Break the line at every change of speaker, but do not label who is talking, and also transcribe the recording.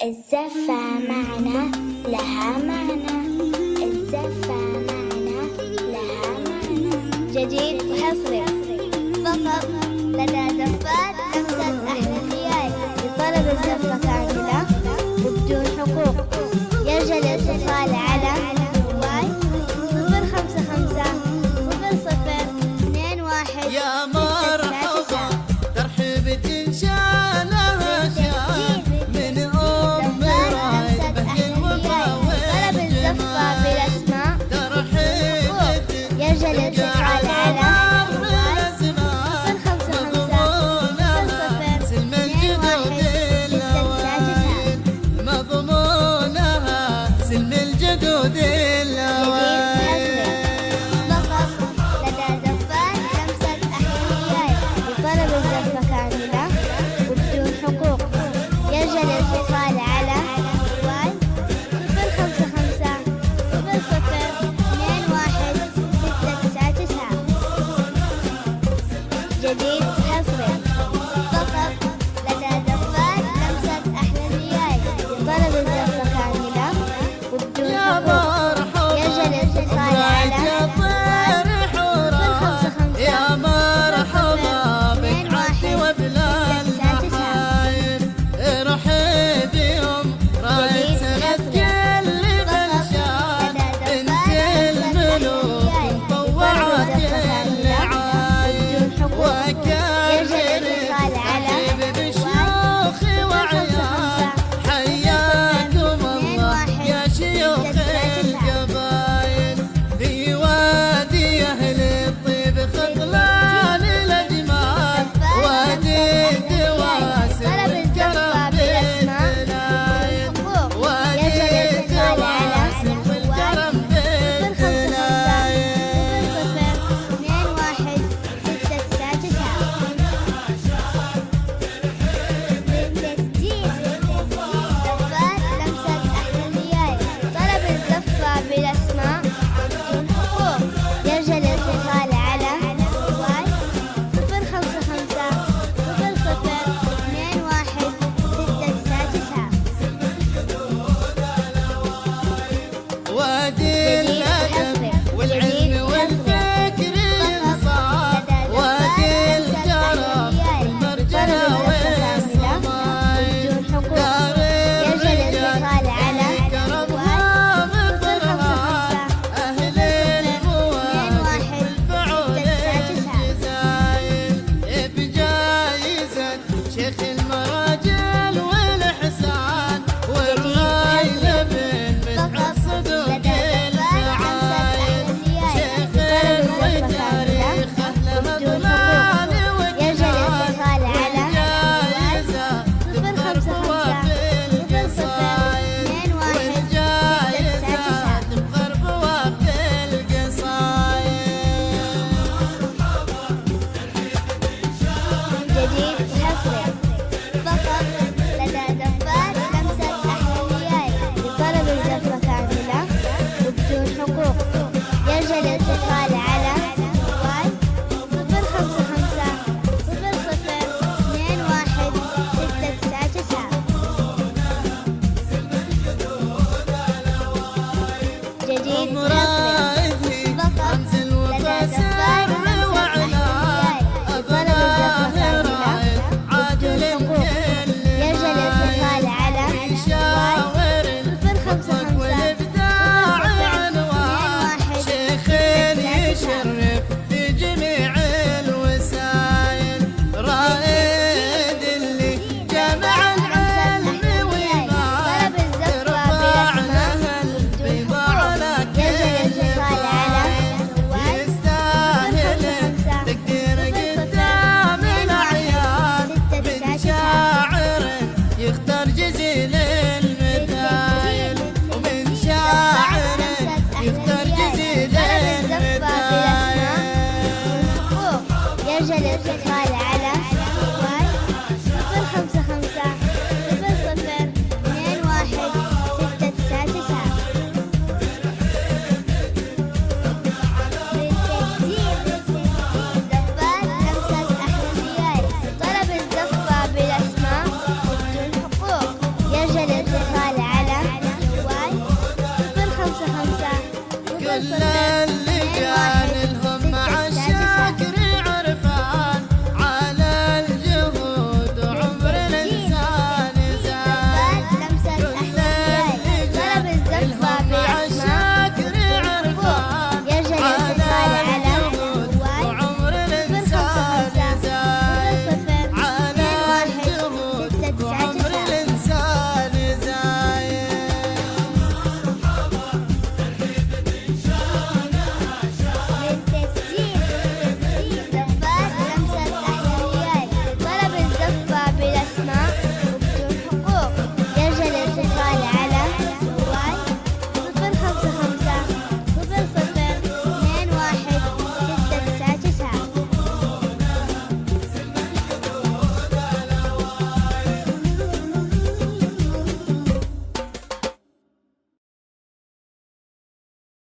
الزفة معنا لها معنى، الزفة معنا لها معنى.
جديد وحصري فقط لدى زفات لمسة أحلى الخيال. لطلب الزفة كاملة وبدون حقوق يرجى الاتصال على موبايل 055 00
يا مرحبا ترحيبة إن شاء الله خير من أم رايد بهل الوفا
طلب الزفة بالأسماء
ترحيبة
يرجى الاتصال على موبايل 055
سلم الجدود الأوائل مضمونها سلم الجدود الأوائل.
طلب الزفة كاملة وبدون حقوق يرجى الاتصال على موبايل 055 00 699. جديد حصري فقط لدى زفات لمسة أحلى الريال. لطلب الزفة كاملة وبدون حقوق يرجى الاتصال على
يا مرحبا بك عدي وبلا المحايل رحيب يوم رايد سند كل بنشان انت الملوك مطوعات العايل وكرر رحيب بالشيوخ وعيال حياكم الله يا شيوخ القبايل في وادي اهل الطيب خطلان الاجمال وادي الدواسر والكرم بالدلايل وادي الدواسر والكرم
بالأسماء بدون حقوق يرجى الاتصال على موبايل 055 00
وادي الأدب والعلم والفكر انصاف وادي الكرم والمرجلة والصمايل دار الرجال كرمها مطرها أهل المواهب والفعول الجزايل بجايزة شيخ المراجل والإحسان والرايل بن مدحت صدق الفعايل شيخ وتاريخ أهل ضلال
يرجى الاتصال على
والجايزة تبقى في القصايد والجايزة تبقى في القصايد.
جديد حصري فقط لدى زفات لمسة أحلى الريال. لطلب الزفة كاملة وبدون حقوق يرجى الاتصال على موبايل 055 00 699. جديد حصري فقط لدى زفات لمسة أحلى الريال. لطلب الزفة كاملة
عادل
يرجى الاتصال على
شاور
055
والابداع عنوان شيخ يشرف في جميع الوسائل رائد اللي جمع العلم ويبان رفع له البيضاء على كل يستاهل تقدير قدام الأعيان من شاعر يختار جزيرة